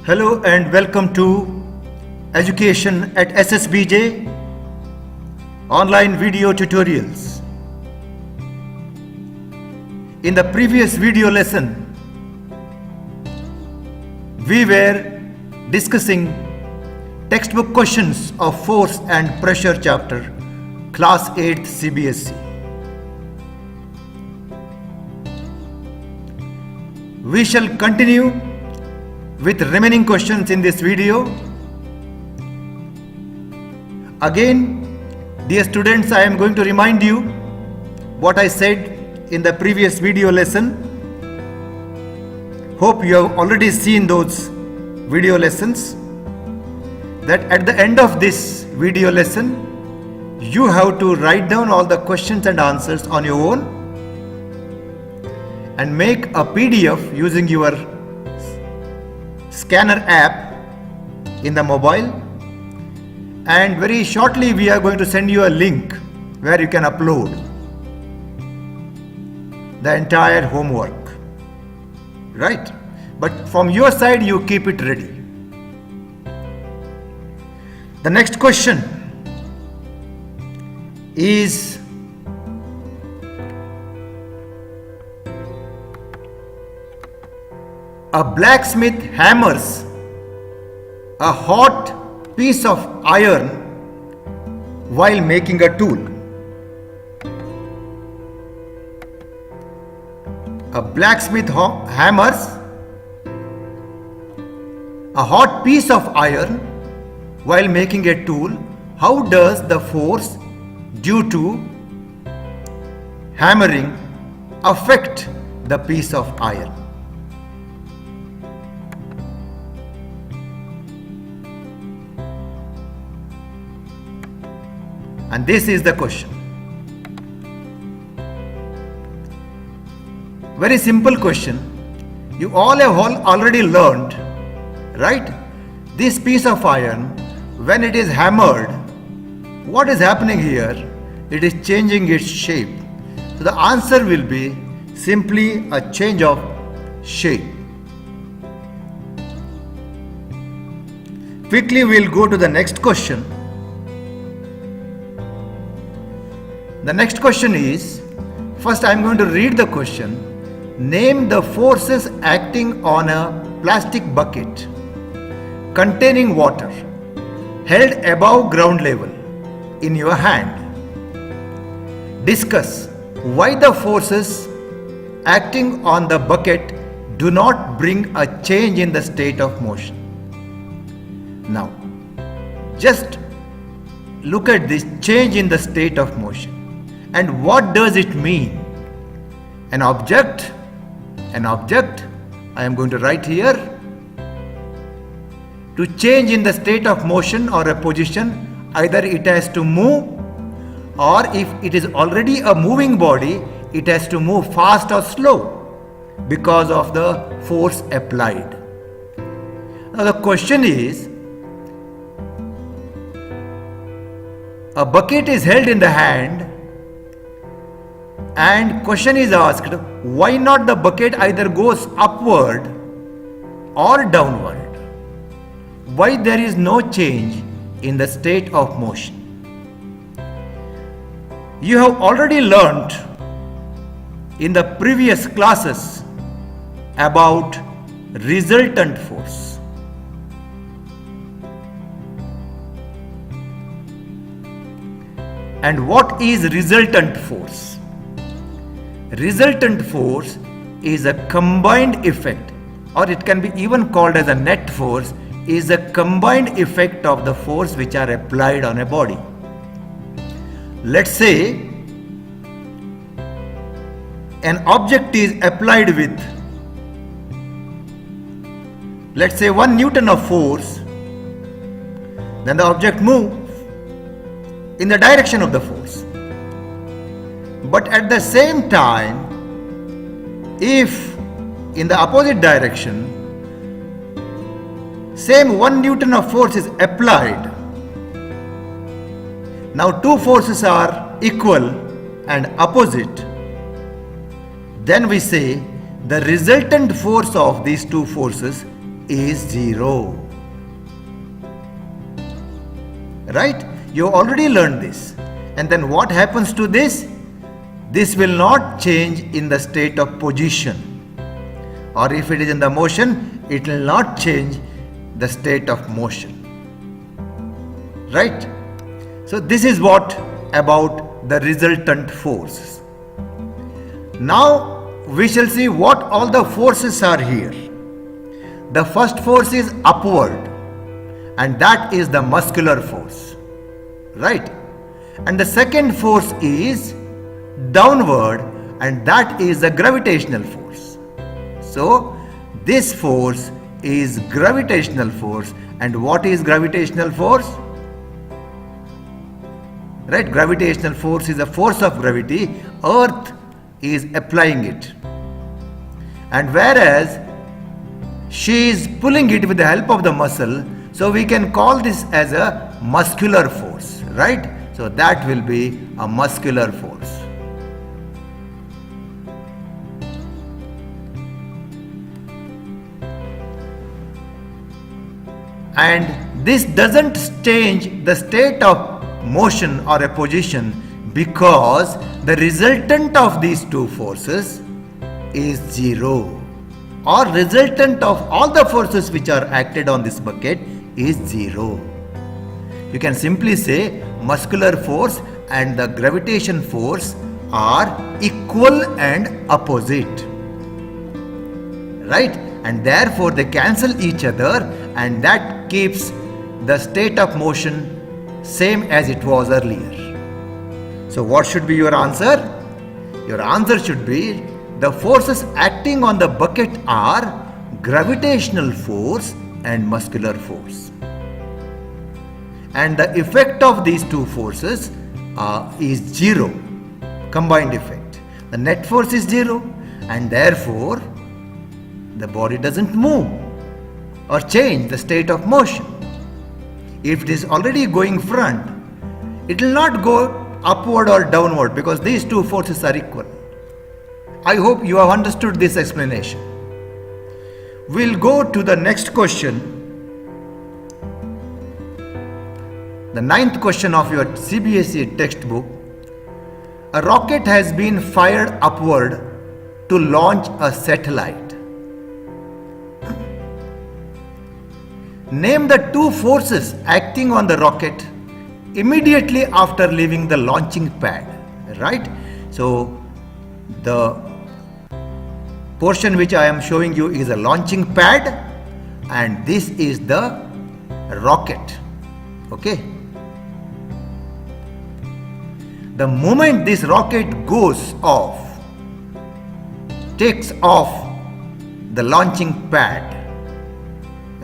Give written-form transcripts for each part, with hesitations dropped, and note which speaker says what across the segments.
Speaker 1: Hello and welcome to Education at SSBJ online video tutorials. In the previous video lesson, we were discussing textbook questions of Force and Pressure chapter, class 8th CBSE. We shall continue with remaining questions in this video. Again, dear students, I am going to remind you what I said in the previous video lesson. Hope you have already seen those video lessons. That at the end of this video lesson, you have to write down all the questions and answers on your own and make a PDF using your scanner app in the mobile, and very shortly we are going to send you a link where you can upload the entire homework, right? But from your side you keep it ready. The next question is a blacksmith hammers a hot piece of iron while making a tool. A blacksmith hammers a hot piece of iron while making a tool. How does the force due to hammering affect the piece of iron? And this is the question. Very simple question. You all have already learned, right? This piece of iron, when it is hammered, what is happening here? It is changing its shape. So the answer will be simply a change of shape. Quickly we'll go to the next question. The next question is, first I am going to read the question. Name the forces acting on a plastic bucket containing water held above ground level in your hand. Discuss why the forces acting on the bucket do not bring a change in the state of motion. Now, just look at this change in the state of motion. And what does it mean? An object, I am going to write here, to change in the state of motion or a position, either it has to move, or if it is already a moving body, it has to move fast or slow because of the force applied. Now the question is, a bucket is held in the hand, and question is asked, why not the bucket either goes upward or downward? Why there is no change in the state of motion? You have already learnt in the previous classes about resultant force. And what is resultant force? Resultant force is a combined effect, or it can be even called as a net force, is a combined effect of the force which are applied on a body. Let's say an object is applied with, let's say 1 Newton of force, then the object moves in the direction of the force. But at the same time, if in the opposite direction, same 1 Newton of force is applied, now two forces are equal and opposite, then we say the resultant force of these two forces is 0. Right? You already learned this. And then what happens to this? This will not change in the state of position. Or if it is in the motion, it will not change the state of motion. Right? So this is what about the resultant forces. Now we shall see what all the forces are here. The first force is upward, and that is the muscular force. Right? And the second force is downward, and that is the gravitational force. So this force is gravitational force. And what is gravitational force? Right? Gravitational force is a force of gravity. Earth is applying it. And whereas she is pulling it with the help of the muscle, so we can call this as a muscular force. Right? So that will be a muscular force. And this doesn't change the state of motion or a position, because the resultant of these two forces is 0, or resultant of all the forces which are acted on this bucket is 0. You can simply say muscular force and the gravitation force are equal and opposite. Right? And therefore they cancel each other, and that keeps the state of motion same as it was earlier. So what should be your answer? Your answer should be the forces acting on the bucket are gravitational force and muscular force. And the effect of these two forces is 0, combined effect. The net force is 0, and therefore the body doesn't move or change the state of motion. If it is already going front, it will not go upward or downward, because these two forces are equal. I hope you have understood this explanation. We'll go to the next question. The 9th question of your CBSE textbook. A rocket has been fired upward to launch a satellite. Name the two forces acting on the rocket immediately after leaving the launching pad. Right? So the portion which I am showing you is a launching pad, and this is the rocket. Okay? The moment this rocket goes off, takes off the launching pad,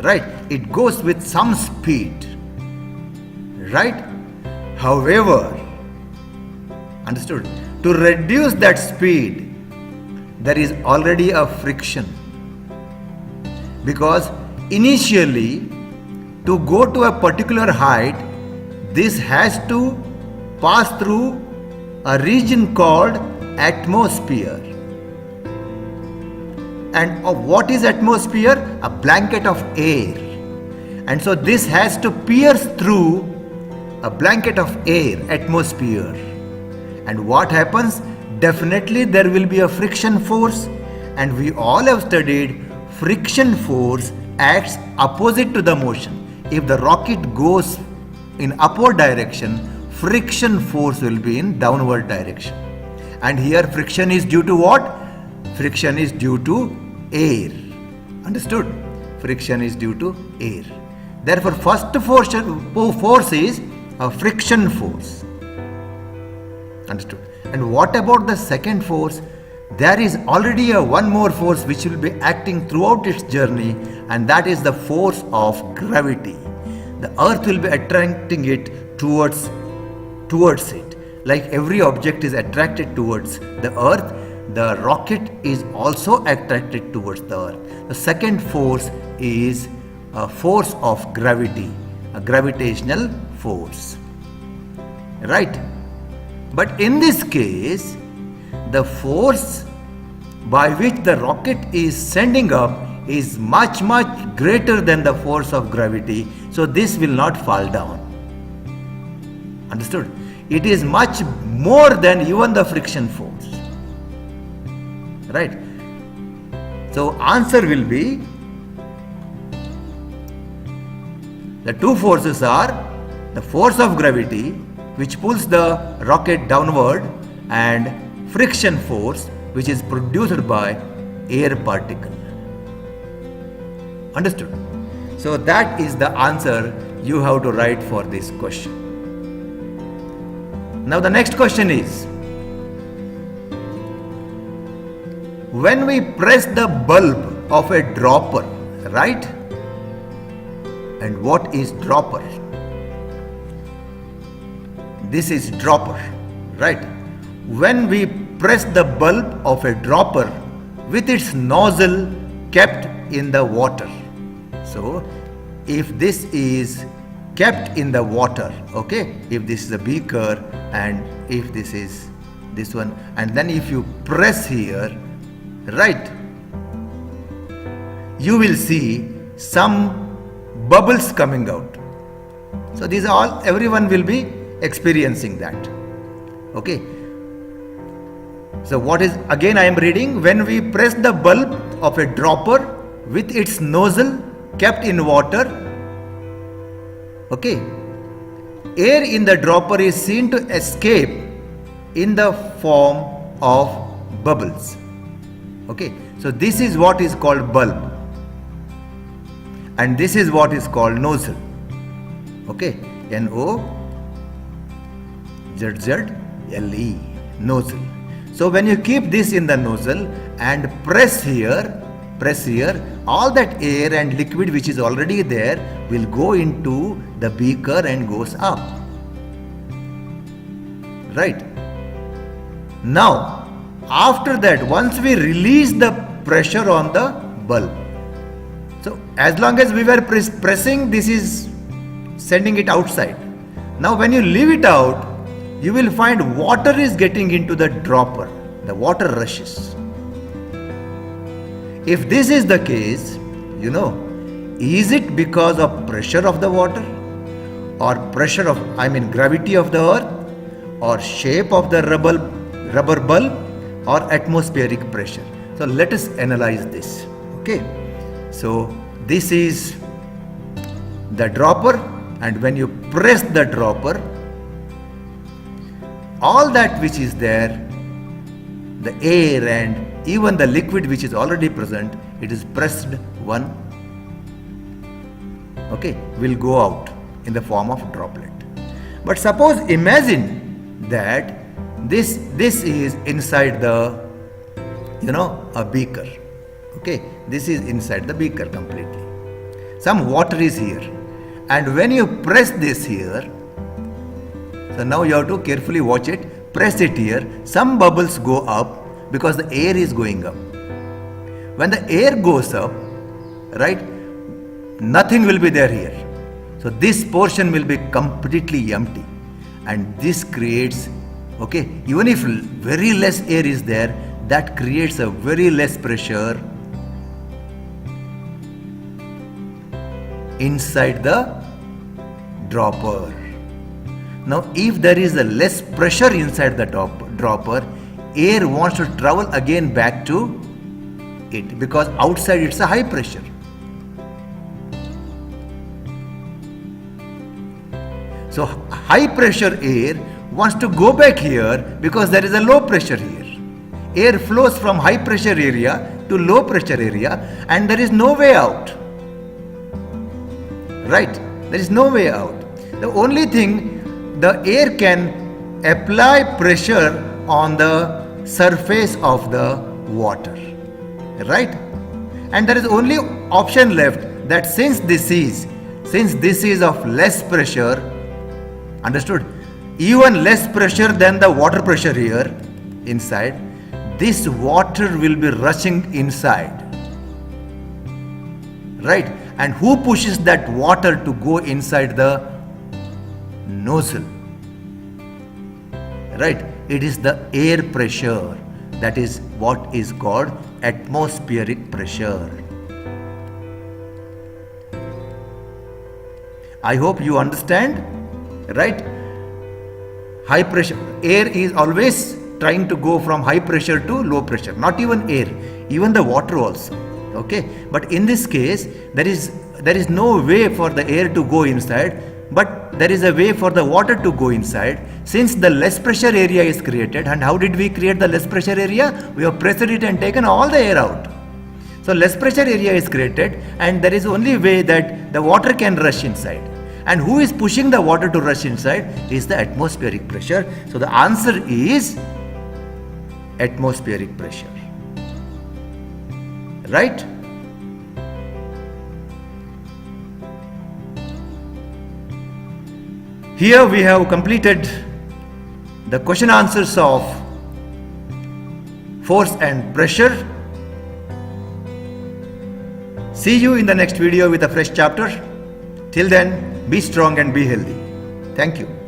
Speaker 1: right, it goes with some speed. Right? However, understood, to reduce that speed, there is already a friction, because initially to go to a particular height, this has to pass through a region called atmosphere. And what is atmosphere? A blanket of air. And so this has to pierce through a blanket of air, atmosphere. And what happens? Definitely there will be a friction force, and we all have studied friction force acts opposite to the motion. If the rocket goes in upward direction, friction force will be in downward direction. And here friction is due to what? Friction is due to air. Understood? Friction is due to air. Therefore, first force is a friction force. Understood? And what about the second force? There is already one more force which will be acting throughout its journey, and that is the force of gravity. The earth will be attracting it towards it. Like every object is attracted towards the earth, the rocket is also attracted towards the earth. The second force is a force of gravity, a gravitational force. Right? But in this case, the force by which the rocket is sending up is much greater than the force of gravity, so this will not fall down. Understood? It is much more than even the friction force. Right? So answer will be, the two forces are the force of gravity, which pulls the rocket downward, and friction force, which is produced by air particle. Understood? So that is the answer you have to write for this question. Now the next question is, when we press the bulb of a dropper, right? And what is dropper? This is dropper, right? When we press the bulb of a dropper with its nozzle kept in the water. So if this is kept in the water, okay, if this is a beaker and if this is this one, and then if you press here, right, you will see some bubbles coming out. So these are all, everyone will be experiencing that. Okay. So what is, again I am reading, when we press the bulb of a dropper with its nozzle kept in water, okay, air in the dropper is seen to escape in the form of bubbles. Okay, so this is what is called bulb, and this is what is called nozzle. Okay, N-O-Z-Z-L-E, nozzle. So when you keep this in the nozzle and press here, all that air and liquid which is already there will go into the beaker and goes up. Right? Now, after that, once we release the pressure on the bulb, so as long as we were pressing, this is sending it outside. Now when you leave it out, you will find water is getting into the dropper. The water rushes. If this is the case, is it because of pressure of the water, or pressure of, gravity of the earth, or shape of the rubber bulb, or atmospheric pressure? So let us analyze this. Okay. So this is the dropper, and when you press the dropper, all that which is there, the air and even the liquid which is already present, it is pressed one, okay, will go out in the form of droplet. But suppose, imagine that this is inside the, a beaker. Okay, this is inside the beaker completely. Some water is here, and when you press this here, so now you have to carefully watch it, press it here, some bubbles go up because the air is going up. When the air goes up, right, nothing will be there here. So this portion will be completely empty, and this creates, okay, even if very less air is there, that creates a very less pressure inside the dropper. Now if there is a less pressure inside the dropper, air wants to travel again back to it, because outside it's a high pressure. So high pressure air wants to go back here because there is a low pressure here. Air flows from high pressure area to low pressure area, and there is no way out. Right? There is no way out. The only thing, the air can apply pressure on the surface of the water. Right? And there is only option left, that since this is of less pressure, understood? Even less pressure than the water pressure here inside, this water will be rushing inside. Right? And who pushes that water to go inside the nozzle? Right? It is the air pressure. That is what is called atmospheric pressure. I hope you understand, right? High pressure, air is always trying to go from high pressure to low pressure, not even air, even the water also. Okay, but in this case there is no way for the air to go inside, but there is a way for the water to go inside, since the less pressure area is created. And how did we create the less pressure area? We have pressed it and taken all the air out. So less pressure area is created, and there is only way that the water can rush inside. And who is pushing the water to rush inside? Is the atmospheric pressure. So the answer is atmospheric pressure. Right? Here we have completed the question answers of force and pressure. See you in the next video with a fresh chapter. Till then, be strong and be healthy. Thank you.